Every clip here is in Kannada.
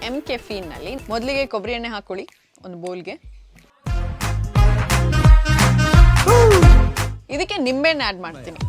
ಎಂ ಕೆಫೀನ್ನಲ್ಲಿ ಮೊದಲಿಗೆ ಕೊಬ್ಬರಿ ಎಣ್ಣೆ ಹಾಕೊಳ್ಳಿ ಒಂದು ಬೌಲ್ಗೆ. ಇದಕ್ಕೆ ನಿಂಬೆಹಣ್ಣು ಆ್ಯಡ್ ಮಾಡ್ತೀನಿ.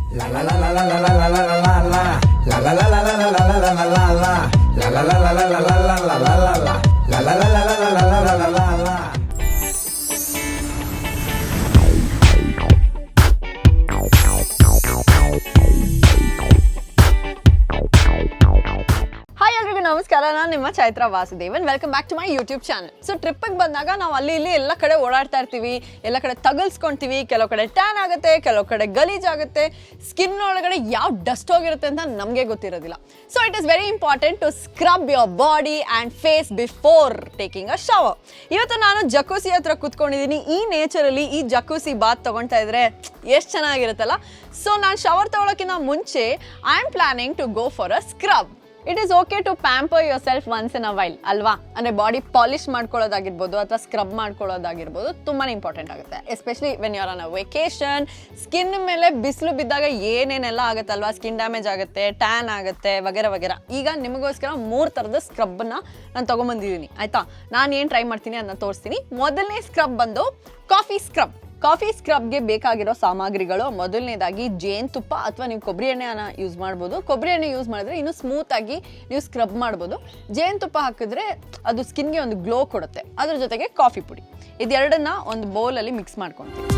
ನಮಸ್ಕಾರ, ನಾನು ನಿಮ್ಮ Chaitra Vasudevan. Welcome back to my YouTube channel. So ಟ್ರಿಪ್ಪಿಗೆ ಬಂದಾಗ ನಾವು ಅಲ್ಲಿ ಇಲ್ಲಿ ಎಲ್ಲ ಕಡೆ ಓಡಾಡ್ತಾ ಇರ್ತೀವಿ, ಎಲ್ಲ ಕಡೆ ತಗಲ್ಸ್ಕೊಳ್ತೀವಿ. ಕೆಲವು ಕಡೆ ಟ್ಯಾನ್ ಆಗುತ್ತೆ, ಕೆಲವು ಕಡೆ ಗಲೀಜಾಗುತ್ತೆ, ಸ್ಕಿನ್ ಒಳಗಡೆ ಯಾವ ಡಸ್ಟ್ ಹೋಗಿರುತ್ತೆ ಅಂತ ನಮಗೆ ಗೊತ್ತಿರೋದಿಲ್ಲ. So it is very important to scrub your body and face before taking a shower. ಇವತ್ತು ನಾನು ಜಕೂಸಿ ಹತ್ರ ಕೂತ್ಕೊಂಡಿದ್ದೀನಿ. ಈ ನೇಚರಲ್ಲಿ ಈ ಜಕೂಸಿ ಬಾತ್ ತೊಗೊಳ್ತಾ ಇದ್ರೆ ಎಷ್ಟು ಚೆನ್ನಾಗಿರುತ್ತಲ್ಲ. ಸೊ ನಾನು ಶವರ್ ತೊಗೊಳೋಕ್ಕಿಂತ ಮುಂಚೆ I am planning to go for a scrub. It is okay to pamper yourself once in a while ಅಲ್ವಾ? ಅಂದರೆ ಬಾಡಿ ಪಾಲಿಶ್ ಮಾಡ್ಕೊಳ್ಳೋದಾಗಿರ್ಬೋದು ಅಥವಾ ಸ್ಕ್ರಬ್ ಮಾಡ್ಕೊಳ್ಳೋದಾಗಿರ್ಬೋದು ತುಂಬಾ ಇಂಪಾರ್ಟೆಂಟ್ ಆಗುತ್ತೆ. Especially when you are on a vacation. Skin ಮೇಲೆ ಬಿಸಿಲು ಬಿದ್ದಾಗ ಏನೇನೆಲ್ಲ ಆಗುತ್ತಲ್ವಾ, ಸ್ಕಿನ್ ಡ್ಯಾಮೇಜ್ ಆಗುತ್ತೆ, ಟ್ಯಾನ್ ಆಗುತ್ತೆ, ವಗೇರ ವಗೇರ. ಈಗ ನಿಮಗೋಸ್ಕರ 3 ಥರದ ಸ್ಕ್ರಬ್ನ ನಾನು ತೊಗೊಂಬಂದಿದ್ದೀನಿ ಆಯಿತಾ. ನಾನು ಏನು ಟ್ರೈ ಮಾಡ್ತೀನಿ ಅದನ್ನ ತೋರಿಸ್ತೀನಿ. ಮೊದಲನೇ ಸ್ಕ್ರಬ್ ಬಂದು ಕಾಫಿ ಸ್ಕ್ರಬ್. ಕಾಫಿ ಸ್ಕ್ರಬ್ಗೆ ಬೇಕಾಗಿರೋ ಸಾಮಗ್ರಿಗಳು ಮೊದಲನೇದಾಗಿ ಜೇನುತುಪ್ಪ ಅಥವಾ ನೀವು ಕೊಬ್ಬರಿ ಎಣ್ಣೆನ ಯೂಸ್ ಮಾಡ್ಬೋದು. ಕೊಬ್ಬರಿ ಎಣ್ಣೆ ಯೂಸ್ ಮಾಡಿದ್ರೆ ಇನ್ನೂ ಸ್ಮೂತಾಗಿ ನೀವು ಸ್ಕ್ರಬ್ ಮಾಡ್ಬೋದು. ಜೇನುತುಪ್ಪ ಹಾಕಿದ್ರೆ ಅದು ಸ್ಕಿನ್ಗೆ ಒಂದು ಗ್ಲೋ ಕೊಡುತ್ತೆ. ಅದ್ರ ಜೊತೆಗೆ ಕಾಫಿ ಪುಡಿ. ಇದೆರಡನ್ನ ಒಂದು ಬೌಲಲ್ಲಿ ಮಿಕ್ಸ್ ಮಾಡ್ಕೊತೀವಿ.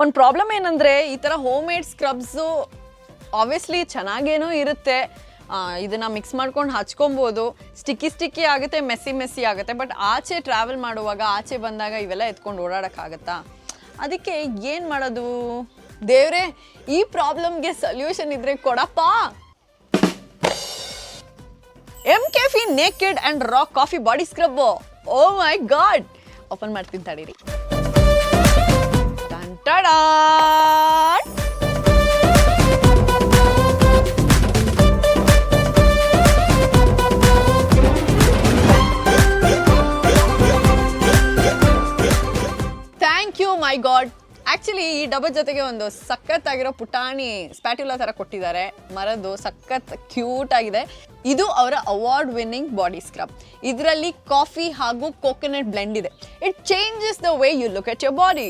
ಒಂದು ಪ್ರಾಬ್ಲಮ್ ಏನಂದರೆ ಈ ಥರ ಹೋಮ್ ಮೇಡ್ ಸ್ಕ್ರಬ್ಸು ಆಬ್ವಿಯಸ್ಲಿ ಚೆನ್ನಾಗೇನೋ ಇರುತ್ತೆ, ಇದನ್ನು ಮಿಕ್ಸ್ ಮಾಡ್ಕೊಂಡು ಹಚ್ಕೊಬೋದು. ಸ್ಟಿಕ್ಕಿ ಆಗುತ್ತೆ, ಮೆಸ್ಸಿ ಆಗುತ್ತೆ. ಬಟ್ ಆಚೆ ಟ್ರಾವೆಲ್ ಮಾಡುವಾಗ, ಆಚೆ ಬಂದಾಗ ಇವೆಲ್ಲ ಎತ್ಕೊಂಡು ಓಡಾಡೋಕ್ಕಾಗತ್ತಾ? ಅದಕ್ಕೆ ಏನು ಮಾಡೋದು ದೇವ್ರೆ? ಈ ಪ್ರಾಬ್ಲಮ್ಗೆ ಸೊಲ್ಯೂಷನ್ ಇದ್ರೆ ಕೊಡಪ್ಪ. MCaffeine naked and raw coffee body scrub. Oh my god, open ಮಾಡ್ತೀನಿ ತಡೀರಿ. Ta-da! Thank you my god. Actually ಈ ಡಬ್ಬದ ಜೊತೆಗೆ ಒಂದು ಸಖತ್ತಾಗಿರೋ ಪುಟಾಣಿ ಸ್ಪ್ಯಾಟ್ಯುಲಾ ಥರ ಕೊಟ್ಟಿದ್ದಾರೆ, ಮರದ್ದು. ಸಖತ್ ಕ್ಯೂಟ್ ಆಗಿದೆ. ಇದು ಅವರ ಅವಾರ್ಡ್ ವಿನ್ನಿಂಗ್ ಬಾಡಿ ಸ್ಕ್ರಬ್. ಇದರಲ್ಲಿ ಕಾಫಿ ಹಾಗೂ ಕೋಕೋನಟ್ ಬ್ಲೆಂಡ್ ಇದೆ. It changes the way you look at your body.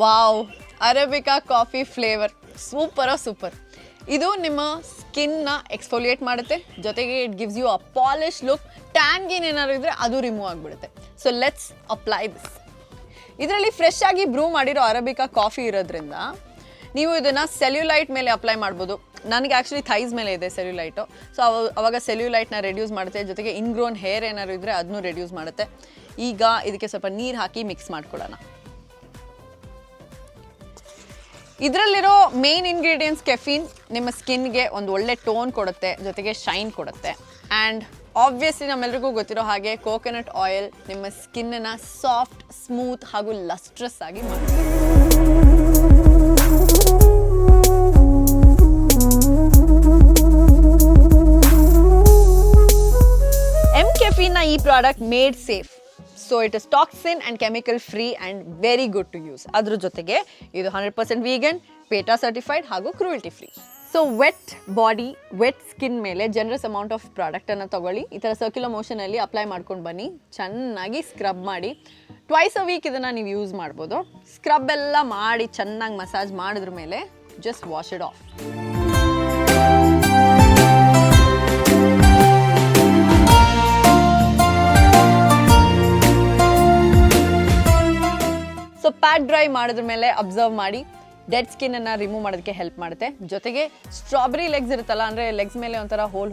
Wow, Arabica coffee flavour super. ಇದು ನಿಮ್ಮ ಸ್ಕಿನ್ನ ಎಕ್ಸ್ಫೋಲಿಯೇಟ್ ಮಾಡುತ್ತೆ, ಜೊತೆಗೆ it gives you a polish look. ಟ್ಯಾನ್ಗೇನ್ ಏನಾದ್ರು ಇದ್ರೆ ಅದು ರಿಮೂವ್ ಆಗಿಬಿಡುತ್ತೆ. So let's apply this. ಇದರಲ್ಲಿ ಫ್ರೆಶ್ ಆಗಿ ಬ್ರೂ ಮಾಡಿರೋ ಅರೇಬಿಕಾ ಕಾಫಿ ಇರೋದ್ರಿಂದ ನೀವು ಇದನ್ನು ಸೆಲ್ಯುಲೈಟ್ ಮೇಲೆ ಅಪ್ಲೈ ಮಾಡ್ಬೋದು. ನನಗೆ ಆ್ಯಕ್ಚುಲಿ ಥೈಸ್ ಮೇಲೆ ಇದೆ ಸೆಲ್ಯುಲೈಟು. ಸೊ ಅವಾಗ ಸೆಲ್ಯುಲೈಟ್ನ ರೆಡ್ಯೂಸ್ ಮಾಡುತ್ತೆ, ಜೊತೆಗೆ ಇನ್ಗ್ರೋನ್ ಹೇರ್ ಏನಾದ್ರು ಇದ್ದರೆ ಅದನ್ನು ರೆಡ್ಯೂಸ್ ಮಾಡುತ್ತೆ. ಈಗ ಇದಕ್ಕೆ ಸ್ವಲ್ಪ ನೀರು ಹಾಕಿ ಮಿಕ್ಸ್ ಮಾಡ್ಕೊಳ್ಳೋಣ. ಇದರಲ್ಲಿರೋ ಮೇನ್ ಇಂಗ್ರೀಡಿಯೆಂಟ್ಸ್ ಕೆಫೀನ್ ನಿಮ್ಮ ಸ್ಕಿನ್ಗೆ ಒಂದು ಒಳ್ಳೆ ಟೋನ್ ಕೊಡುತ್ತೆ, ಜೊತೆಗೆ ಶೈನ್ ಕೊಡುತ್ತೆ. ಆ್ಯಂಡ್ ಆಬ್ವಿಯಸ್ಲಿ ನಮ್ಮೆಲ್ರಿಗೂ ಗೊತ್ತಿರೋ ಹಾಗೆ ಕೋಕೋನಟ್ ಆಯಿಲ್ ನಿಮ್ಮ ಸ್ಕಿನ್ನನ್ನು ಸಾಫ್ಟ್, ಸ್ಮೂತ್ ಹಾಗೂ ಲಸ್ಟ್ರಸ್ ಆಗಿ ಮಾಡುತ್ತೆ. ಎಂ ಕೆಫೀನ್ನ ಈ product made safe. So it is toxin and chemical free and very good to use. ಅದ್ರ ಜೊತೆಗೆ ಇದು 100% ವೀಗನ್, ಪೇಟಾ ಸರ್ಟಿಫೈಡ್ ಹಾಗೂ cruelty free. So wet body, wet skin ಮೇಲೆ ಜನರಸ್ ಅಮೌಂಟ್ ಆಫ್ ಪ್ರಾಡಕ್ಟನ್ನು ತೊಗೊಳ್ಳಿ. ಈ ಥರ ಸರ್ಕ್ಯುಲರ್ ಮೋಷನಲ್ಲಿ ಅಪ್ಲೈ ಮಾಡ್ಕೊಂಡು ಬನ್ನಿ. ಚೆನ್ನಾಗಿ ಸ್ಕ್ರಬ್ ಮಾಡಿ. ಟ್ವೈಸ್ ಅ ವೀಕ್ ಇದನ್ನು ನೀವು ಯೂಸ್ ಮಾಡ್ಬೋದು. ಸ್ಕ್ರಬ್ ಎಲ್ಲ ಮಾಡಿ ಚೆನ್ನಾಗಿ ಮಸಾಜ್ ಮಾಡಿದ್ರ ಮೇಲೆ just wash it off. So pad dry ಮಾಡಿದ್ರ ಮೇಲೆ ಅಬ್ಸರ್ವ್ ಮಾಡಿ ಡೆಡ್ ಸ್ಕಿನ್ನನ್ನು ರಿಮೂವ್ ಮಾಡೋದಕ್ಕೆ ಹೆಲ್ಪ್ ಮಾಡುತ್ತೆ. ಜೊತೆಗೆ ಸ್ಟ್ರಾಬೆರಿ ಲೆಗ್ಸ್ ಇರುತ್ತಲ್ಲ, ಅಂದರೆ ಲೆಗ್ಸ್ ಮೇಲೆ ಒಂಥರ ಹೋಲ್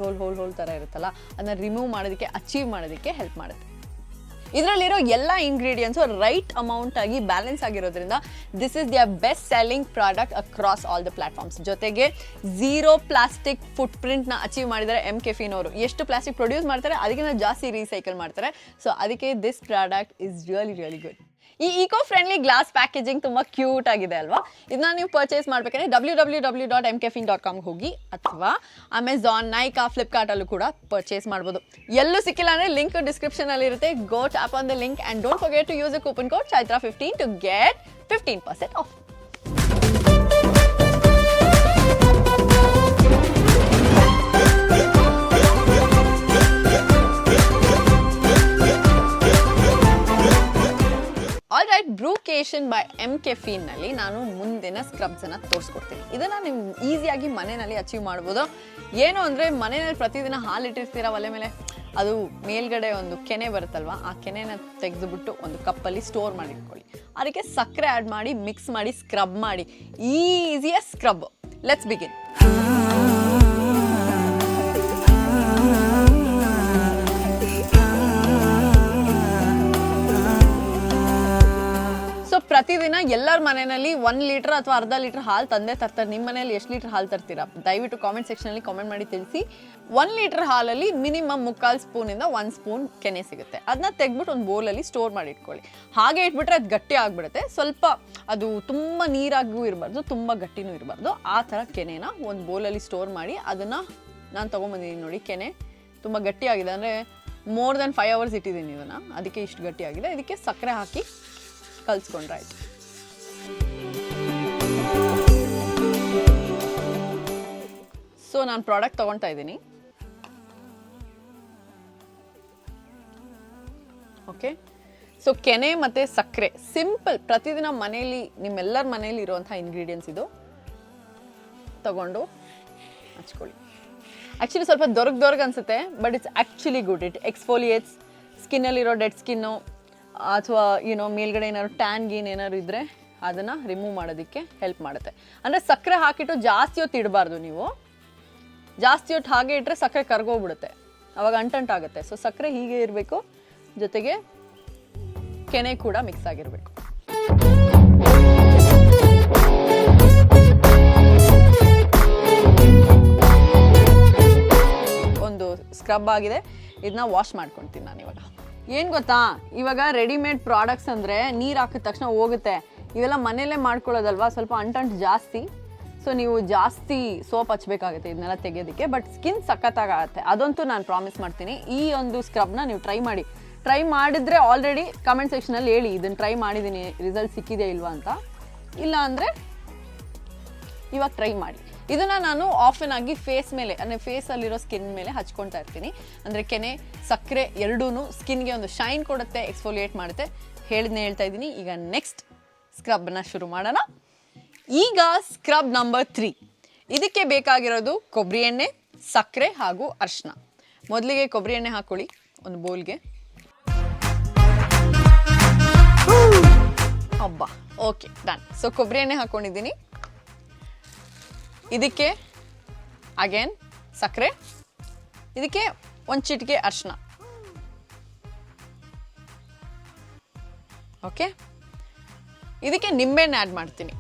ಥರ ಇರುತ್ತಲ್ಲ, ಅದನ್ನು ರಿಮೂವ್ ಮಾಡೋದಕ್ಕೆ, ಅಚೀವ್ ಮಾಡೋದಕ್ಕೆ ಹೆಲ್ಪ್ ಮಾಡುತ್ತೆ. ಇದರಲ್ಲಿರೋ ಎಲ್ಲ ಇಂಗ್ರೀಡಿಯೆಂಟ್ಸು ರೈಟ್ ಅಮೌಂಟ್ ಆಗಿ ಬ್ಯಾಲೆನ್ಸ್ ಆಗಿರೋದ್ರಿಂದ this is their best selling product across all the platforms. ಜೊತೆಗೆ 0 ಪ್ಲಾಸ್ಟಿಕ್ ಫುಟ್ ಪ್ರಿಂಟ್ನ ಅಚೀವ್ ಮಾಡಿದ್ದಾರೆ ಎಂ ಕೆಫೀನ್ ಅವರು. ಎಷ್ಟು ಪ್ಲಾಸ್ಟಿಕ್ ಪ್ರೊಡ್ಯೂಸ್ ಮಾಡ್ತಾರೆ ಅದಕ್ಕಿಂತ ಜಾಸ್ತಿ ರೀಸೈಕಲ್ ಮಾಡ್ತಾರೆ. ಸೊ ಅದಕ್ಕೆ this product is really good. ಈ ಈಕೋ ಫ್ರೆಂಡ್ಲಿ ಗ್ಲಾಸ್ ಪ್ಯಾಕೇಜಿಂಗ್ ತುಂಬ ಕ್ಯೂಟ್ ಆಗಿದೆ ಅಲ್ವಾ? ಇದನ್ನ ನೀವು ಪರ್ಚೇಸ್ ಮಾಡಬೇಕಂದ್ರೆ www.mcaffeine.com ಹೋಗಿ ಅಥವಾ ಅಮೆಝಾನ್, ನೈಕಾ, ಫ್ಲಿಪ್ಕಾರ್ಟಲ್ಲೂ ಕೂಡ ಪರ್ಚೇಸ್ ಮಾಡ್ಬೋದು. ಎಲ್ಲೂ ಸಿಕ್ಕಿಲ್ಲ ಅಂದರೆ ಲಿಂಕ್ ಡಿಸ್ಕ್ರಿಪ್ಷನಲ್ಲಿ ಇರುತ್ತೆ. Go tap on the link and don't forget to use the coupon code chaitra15 to get 15% off. Alright, ಬ್ರೂಕೇಶನ್ ಬೈ MCaffeine ನಲ್ಲಿ ನಾನು ಮುಂದಿನ ಸ್ಕ್ರಬ್ಸ್ ಅನ್ನ ತೋರಿಸ್ಕೊಡ್ತೀನಿ. ಇದನ್ನ ನೀವು ಈಸಿಯಾಗಿ ಮನೆಯಲ್ಲಿ ಅಚೀವ್ ಮಾಡ್ಬೋದು. ಏನು ಅಂದ್ರೆ ಮನೆಯಲ್ಲಿ ಪ್ರತಿದಿನ ಹಾಲು ಇಟ್ಟಿರ್ತೀರ ಒಲೆ ಮೇಲೆ, ಅದು ಮೇಲ್ಗಡೆ ಒಂದು ಕೆನೆ ಬರುತ್ತಲ್ವಾ, ಆ ಕೆನೆನ ತೆಗೆದುಬಿಟ್ಟು ಒಂದು ಕಪ್ಪಲ್ಲಿ ಸ್ಟೋರ್ ಮಾಡಿ ಇಟ್ಕೊಳ್ಳಿ. ಅದಕ್ಕೆ ಸಕ್ಕರೆ ಆ್ಯಡ್ ಮಾಡಿ ಮಿಕ್ಸ್ ಮಾಡಿ ಸ್ಕ್ರಬ್ ಮಾಡಿ. Easiest scrub. Let's begin. ಪ್ರತಿದಿನ ಎಲ್ಲರ ಮನೆಯಲ್ಲಿ 1 ಲೀಟರ್ ಅಥವಾ ಅರ್ಧ ಲೀಟರ್ ಹಾಲು ತಂದೆ ತರ್ತಾರೆ. ನಿಮ್ಮ ಮನೆಯಲ್ಲಿ ಎಷ್ಟು ಲೀಟರ್ ಹಾಲು ತರ್ತೀರಾ? ದಯವಿಟ್ಟು ಕಾಮೆಂಟ್ ಸೆಕ್ಷನಲ್ಲಿ ಕಾಮೆಂಟ್ ಮಾಡಿ ತಿಳಿಸಿ. 1 ಲೀಟರ್ ಹಾಲಲ್ಲಿ ಮಿನಿಮಮ್ 3/4 ಸ್ಪೂನಿಂದ 1 ಸ್ಪೂನ್ ಕೆನೆ ಸಿಗುತ್ತೆ. ಅದನ್ನ ತೆಗ್ಬಿಟ್ಟು ಒಂದು ಬೌಲಲ್ಲಿ ಸ್ಟೋರ್ ಮಾಡಿ ಇಟ್ಕೊಳ್ಳಿ. ಹಾಗೆ ಇಟ್ಬಿಟ್ರೆ ಅದು ಗಟ್ಟಿ ಆಗಿಬಿಡುತ್ತೆ. ಸ್ವಲ್ಪ ಅದು ತುಂಬ ನೀರಾಗೂ ಇರಬಾರ್ದು, ತುಂಬ ಗಟ್ಟಿನೂ ಇರಬಾರ್ದು. ಆ ಥರ ಕೆನೆನ ಒಂದು ಬೌಲಲ್ಲಿ ಸ್ಟೋರ್ ಮಾಡಿ ಅದನ್ನು ನಾನು ತೊಗೊಂಬಂದಿದ್ದೀನಿ ನೋಡಿ. ಕೆನೆ ತುಂಬ ಗಟ್ಟಿಯಾಗಿದೆ, ಅಂದರೆ ಮೋರ್ ದೆನ್ 5 hours ಇಟ್ಟಿದ್ದೀನಿ ಇದನ್ನು, ಅದಕ್ಕೆ ಇಷ್ಟು ಗಟ್ಟಿಯಾಗಿದೆ. ಇದಕ್ಕೆ ಸಕ್ಕರೆ ಹಾಕಿ ಕಲ್ಸ್ಕೊಂಡ್ರೆ ಆಯ್ತು. ಸೊ ನಾನು ಪ್ರಾಡಕ್ಟ್ ತಗೊಳ್ತಾ ಇದ್ದೀನಿ. ಓಕೆ, ಸೊ ಕೆನೆ ಮತ್ತು ಸಕ್ಕರೆ ಸಿಂಪಲ್, ಪ್ರತಿದಿನ ಮನೆಯಲ್ಲಿ ನಿಮ್ಮೆಲ್ಲರ ಮನೆಯಲ್ಲಿ ಇರುವಂಥ ಇಂಗ್ರೀಡಿಯೆಂಟ್ಸ್ ಇದು. ತಗೊಂಡು ಹಚ್ಕೊಳ್ಳಿ. ಆ್ಯಕ್ಚುಲಿ ಸ್ವಲ್ಪ ದೊರಗ್ ಅನಿಸುತ್ತೆ, but it's actually good. It exfoliates ಸ್ಕಿನ್ನಲ್ಲಿರೋ ಡೆಡ್ ಸ್ಕಿನ್ನು ಅಥವಾ ಮೇಲ್ಗಡೆ ಏನಾದ್ರು ಟ್ಯಾನ್ ಗೀನ್ ಏನಾದ್ರು ಇದ್ದರೆ ಅದನ್ನು ರಿಮೂವ್ ಮಾಡೋದಕ್ಕೆ ಹೆಲ್ಪ್ ಮಾಡುತ್ತೆ. ಅಂದರೆ ಸಕ್ಕರೆ ಹಾಕಿಟ್ಟು ಜಾಸ್ತಿ ಹೊತ್ತು ಇಡಬಾರ್ದು. ನೀವು ಜಾಸ್ತಿ ಹೊತ್ತು ಹಾಗೆ ಇಟ್ಟರೆ ಸಕ್ಕರೆ ಕರ್ಗೋಗ್ಬಿಡುತ್ತೆ, ಅವಾಗ ಅಂಟಂಟಾಗುತ್ತೆ. ಸೊ ಸಕ್ಕರೆ ಹೀಗೆ ಇರಬೇಕು, ಜೊತೆಗೆ ಕೆನೆ ಕೂಡ ಮಿಕ್ಸ್ ಆಗಿರಬೇಕು. ಒಂದು ಸ್ಕ್ರಬ್ ಆಗಿದೆ, ಇದನ್ನ ವಾಶ್ ಮಾಡ್ಕೊಳ್ತೀನಿ ನಾನು ಇವಾಗ. ಏನು ಗೊತ್ತಾ, ಇವಾಗ ರೆಡಿಮೇಡ್ ಪ್ರಾಡಕ್ಟ್ಸ್ ಅಂದರೆ ನೀರು ಹಾಕಿದ ತಕ್ಷಣ ಹೋಗುತ್ತೆ. ಇವೆಲ್ಲ ಮನೆಯಲ್ಲೇ ಮಾಡ್ಕೊಳ್ಳೋದಲ್ವಾ, ಸ್ವಲ್ಪ ಅಂಟಂಟು ಜಾಸ್ತಿ. ಸೊ ನೀವು ಜಾಸ್ತಿ ಸೋಪ್ ಹಚ್ಬೇಕಾಗುತ್ತೆ ಇದನ್ನೆಲ್ಲ ತೆಗೆಯೋದಕ್ಕೆ, ಬಟ್ ಸ್ಕಿನ್ ಸಖತ್ತಾಗುತ್ತೆ. ಅದಂತೂ ನಾನು ಪ್ರಾಮಿಸ್ ಮಾಡ್ತೀನಿ. ಈ ಒಂದು ಸ್ಕ್ರಬ್ನ ನೀವು ಟ್ರೈ ಮಾಡಿದ್ರೆ ಆಲ್ರೆಡಿ ಕಮೆಂಟ್ ಸೆಕ್ಷನಲ್ಲಿ ಹೇಳಿ, ಇದನ್ನು ಟ್ರೈ ಮಾಡಿದ್ದೀನಿ, ರಿಸಲ್ಟ್ ಸಿಕ್ಕಿದೆಯಾ ಇಲ್ವಾ ಅಂತ. ಇಲ್ಲ ಅಂದರೆ ಇವಾಗ ಟ್ರೈ ಮಾಡಿ. ಇದನ್ನು ನಾನು ಆಫನ್ ಆಗಿ ಫೇಸ್ ಮೇಲೆ, ಅಂದರೆ ಫೇಸಲ್ಲಿರೋ ಸ್ಕಿನ್ ಮೇಲೆ ಹಚ್ಕೊಳ್ತಾ ಇರ್ತೀನಿ. ಅಂದರೆ ಕೆನೆ ಸಕ್ಕರೆ ಎರಡೂ ಸ್ಕಿನ್ಗೆ ಒಂದು ಶೈನ್ ಕೊಡುತ್ತೆ, ಎಕ್ಸ್ಫೋಲಿಯೇಟ್ ಮಾಡುತ್ತೆ. ಹೇಳ್ತಾ ಇದ್ದೀನಿ. ಈಗ ನೆಕ್ಸ್ಟ್ ಸ್ಕ್ರಬ್ನ ಶುರು ಮಾಡೋಣ. ಈಗ ಸ್ಕ್ರಬ್ ನಂಬರ್ 3. ಇದಕ್ಕೆ ಬೇಕಾಗಿರೋದು ಕೊಬ್ಬರಿ ಎಣ್ಣೆ, ಸಕ್ಕರೆ ಹಾಗೂ ಅರಿಶಿನ. ಮೊದಲಿಗೆ ಕೊಬ್ಬರಿ ಎಣ್ಣೆ ಹಾಕೊಳ್ಳಿ ಒಂದು ಬೌಲ್ಗೆ. ಅಬ್ಬಾ, ಓಕೆ, ಡನ್. ಸೊ ಕೊಬ್ಬರಿ ಎಣ್ಣೆ ಹಾಕ್ಕೊಂಡಿದ್ದೀನಿ. ಇದಕ್ಕೆ ಅಗೇನ್ ಸಕ್ಕರೆ, ಇದಕ್ಕೆ ಒಂದು ಚಿಟಿಕೆ ಅರಿಶಿನ. ಓಕೆ, ಇದಕ್ಕೆ ನಿಂಬೆಹಣ್ಣು ಆ್ಯಡ್ ಮಾಡ್ತೀನಿ.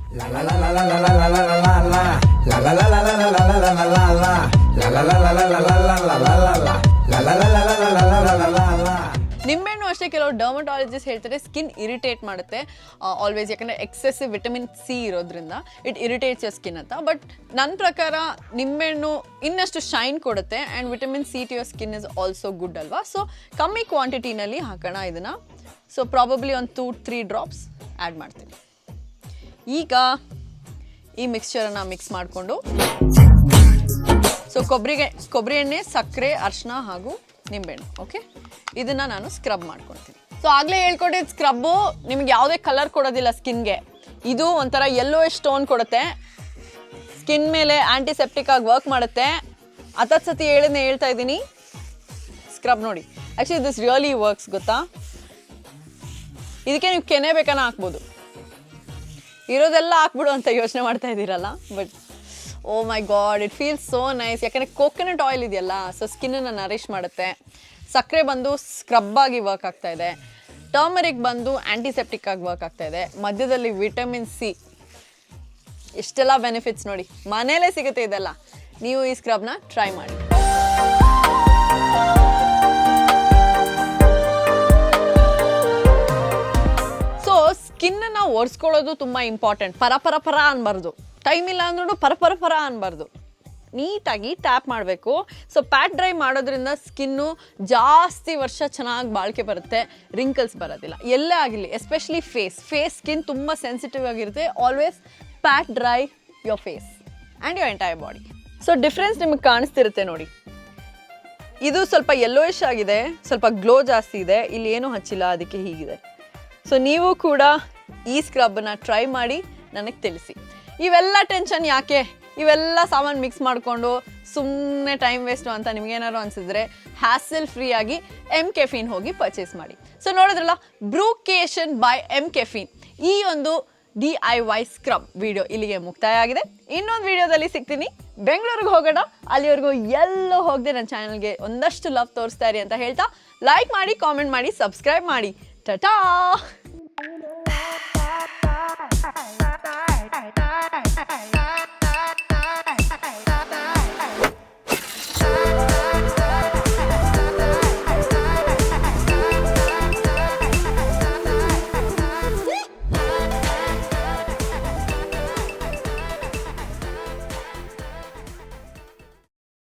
ನಿಂಬೆಹಣ್ಣು ಅಷ್ಟೇ, ಕೆಲವು ಡರ್ಮಟಾಲಜಿಸ್ಟ್ ಹೇಳ್ತಾರೆ ಸ್ಕಿನ್ ಇರಿಟೇಟ್ ಮಾಡುತ್ತೆ ಆಲ್ವೇಸ್, ಯಾಕಂದರೆ ಎಕ್ಸೆಸಿವ್ ವಿಟಮಿನ್ ಸಿ ಇರೋದ್ರಿಂದ ಇಟ್ ಇರಿಟೇಟ್ಸ್ ಯರ್ ಸ್ಕಿನ್ ಅಂತ. ಬಟ್ ನನ್ನ ಪ್ರಕಾರ ನಿಂಬೆಹಣ್ಣು ಇನ್ನಷ್ಟು ಶೈನ್ ಕೊಡುತ್ತೆ and vitamin C to your skin is also good ಅಲ್ವಾ. ಸೊ ಕಮ್ಮಿ ಕ್ವಾಂಟಿಟಿನಲ್ಲಿ ಹಾಕೋಣ ಇದನ್ನು. ಸೊ ಪ್ರಾಬಬ್ಲಿ ಒಂದು 2-3 ಡ್ರಾಪ್ಸ್ ಆ್ಯಡ್ ಮಾಡ್ತೀನಿ. ಈಗ ಈ ಮಿಕ್ಸ್ಚರನ್ನು ಮಿಕ್ಸ್ ಮಾಡಿಕೊಂಡು, ಸೊ ಕೊಬ್ಬರಿ ಎಣ್ಣೆ, ಸಕ್ಕರೆ, ಅರಿಶಿನ ಹಾಗೂ ನಿಂಬೆಹಣ್ಣು. ಓಕೆ, ಇದನ್ನು ನಾನು ಸ್ಕ್ರಬ್ ಮಾಡ್ಕೊಳ್ತೀನಿ. ಸೊ ಆಗಲೇ ಹೇಳ್ಕೊಟ್ಟಿದ್ದು ಸ್ಕ್ರಬ್ಬು ನಿಮ್ಗೆ ಯಾವುದೇ ಕಲರ್ ಕೊಡೋದಿಲ್ಲ ಸ್ಕಿನ್ಗೆ. ಇದು ಒಂಥರ ಯೆಲ್ಲೋಯಿಶ್ ಟೋನ್ ಕೊಡುತ್ತೆ, ಸ್ಕಿನ್ ಮೇಲೆ ಆ್ಯಂಟಿಸೆಪ್ಟಿಕ್ ಆಗಿ ವರ್ಕ್ ಮಾಡುತ್ತೆ. ಸತಿ ಹೇಳ್ತಾ ಇದ್ದೀನಿ, ಸ್ಕ್ರಬ್ ನೋಡಿ. ಆ್ಯಕ್ಚುಲಿ ದಿಸ್ ರಿಯಲಿ ವರ್ಕ್ಸ್, ಗೊತ್ತಾ. ಇದಕ್ಕೆ ನೀವು ಕೆನೆ ಬೇಕಾನ ಹಾಕ್ಬೋದು, ಇರೋದೆಲ್ಲ ಹಾಕ್ಬಿಡು ಅಂತ ಯೋಚನೆ ಮಾಡ್ತಾ ಇದ್ದೀರಲ್ಲ. But oh my god, it feels so nice. ಯಾಕಂದರೆ ಕೋಕೋನಟ್ ಆಯಿಲ್ ಇದೆಯಲ್ಲ, ಸೊ ಸ್ಕಿನ್ನನ್ನು ನರಿಶ್ ಮಾಡುತ್ತೆ. ಸಕ್ಕರೆ ಬಂದು ಸ್ಕ್ರಬ್ ಆಗಿ ವರ್ಕ್ ಆಗ್ತಾ ಇದೆ. ಟರ್ಮರಿಕ್ ಬಂದು ಆ್ಯಂಟಿಸೆಪ್ಟಿಕ್ ಆಗಿ ವರ್ಕ್ ಆಗ್ತಾ ಇದೆ. ಮಧ್ಯದಲ್ಲಿ ವಿಟಮಿನ್ ಸಿ, ಇಷ್ಟೆಲ್ಲ ಬೆನಿಫಿಟ್ಸ್ ನೋಡಿ, ಮನೇಲೇ ಸಿಗುತ್ತೆ ಇದೆಲ್ಲ. ನೀವು ಈ ಸ್ಕ್ರಬ್ನ ಟ್ರೈ ಮಾಡಿ. ಸೊ ಸ್ಕಿನ್ನನ್ನು ಒರೆಸ್ಕೊಳ್ಳೋದು ತುಂಬ ಇಂಪಾರ್ಟೆಂಟ್. ಪರ ಅನ್ಬಾರ್ದು, ಟೈಮ್ ಇಲ್ಲ ಅಂದ್ರೂ ಪರ ಅನ್ಬಾರ್ದು, ನೀಟಾಗಿ ಟ್ಯಾಪ್ ಮಾಡಬೇಕು. ಸೊ ಪ್ಯಾಟ್ ಡ್ರೈ ಮಾಡೋದ್ರಿಂದ ಸ್ಕಿನ್ನು ಜಾಸ್ತಿ ವರ್ಷ ಚೆನ್ನಾಗಿ ಬಾಳಿಕೆ ಬರುತ್ತೆ, ರಿಂಕಲ್ಸ್ ಬರೋದಿಲ್ಲ. ಎಲ್ಲೇ ಆಗಿರಲಿ, ಎಸ್ಪೆಷಲಿ ಫೇಸ್ ಸ್ಕಿನ್ ತುಂಬ ಸೆನ್ಸಿಟಿವ್ ಆಗಿರುತ್ತೆ. Always pat dry your face and your entire body. So difference ನಿಮಗೆ ಕಾಣಿಸ್ತಿರುತ್ತೆ ನೋಡಿ. ಇದು ಸ್ವಲ್ಪ ಯೆಲ್ಲೋಯಿಶ್ ಆಗಿದೆ, ಸ್ವಲ್ಪ ಗ್ಲೋ ಜಾಸ್ತಿ ಇದೆ. ಇಲ್ಲಿ ಏನೂ ಹಚ್ಚಿಲ್ಲ, ಅದಕ್ಕೆ ಹೀಗಿದೆ. ಸೊ ನೀವು ಕೂಡ ಈ ಸ್ಕ್ರಬ್ನ ಟ್ರೈ ಮಾಡಿ ನನಗೆ ತಿಳಿಸಿ. ಇವೆಲ್ಲ ಟೆನ್ಷನ್ ಯಾಕೆ, ಇವೆಲ್ಲ ಸಾಮಾನು ಮಿಕ್ಸ್ ಮಾಡಿಕೊಂಡು ಸುಮ್ಮನೆ ಟೈಮ್ ವೇಸ್ಟು ಅಂತ ನಿಮಗೇನಾದ್ರು ಅನಿಸಿದ್ರೆ ಹ್ಯಾಸಲ್ ಫ್ರೀ ಆಗಿ ಎಮ್ ಕೆಫೀನ್ ಹೋಗಿ ಪರ್ಚೇಸ್ ಮಾಡಿ. ಸೊ ನೋಡಿದ್ರಲ್ಲ, ಬ್ರೂಕೇಶನ್ ಬೈ ಎಮ್ ಕೆಫೀನ್, ಈ ಒಂದು DIY ಸ್ಕ್ರಬ್ ವಿಡಿಯೋ ಇಲ್ಲಿಗೆ ಮುಕ್ತಾಯ ಆಗಿದೆ. ಇನ್ನೊಂದು ವಿಡಿಯೋದಲ್ಲಿ ಸಿಗ್ತೀನಿ. ಬೆಂಗಳೂರಿಗೆ ಹೋಗೋಣ. ಅಲ್ಲಿವರೆಗೂ ಎಲ್ಲೋ ಹೋಗದೆ ನನ್ನ ಚಾನಲ್ಗೆ ಒಂದಷ್ಟು ಲವ್ ತೋರಿಸ್ತಾ ಇರಿ ಅಂತ ಹೇಳ್ತಾ, ಲೈಕ್ ಮಾಡಿ, ಕಾಮೆಂಟ್ ಮಾಡಿ, ಸಬ್ಸ್ಕ್ರೈಬ್ ಮಾಡಿ. ಟಾಟಾ.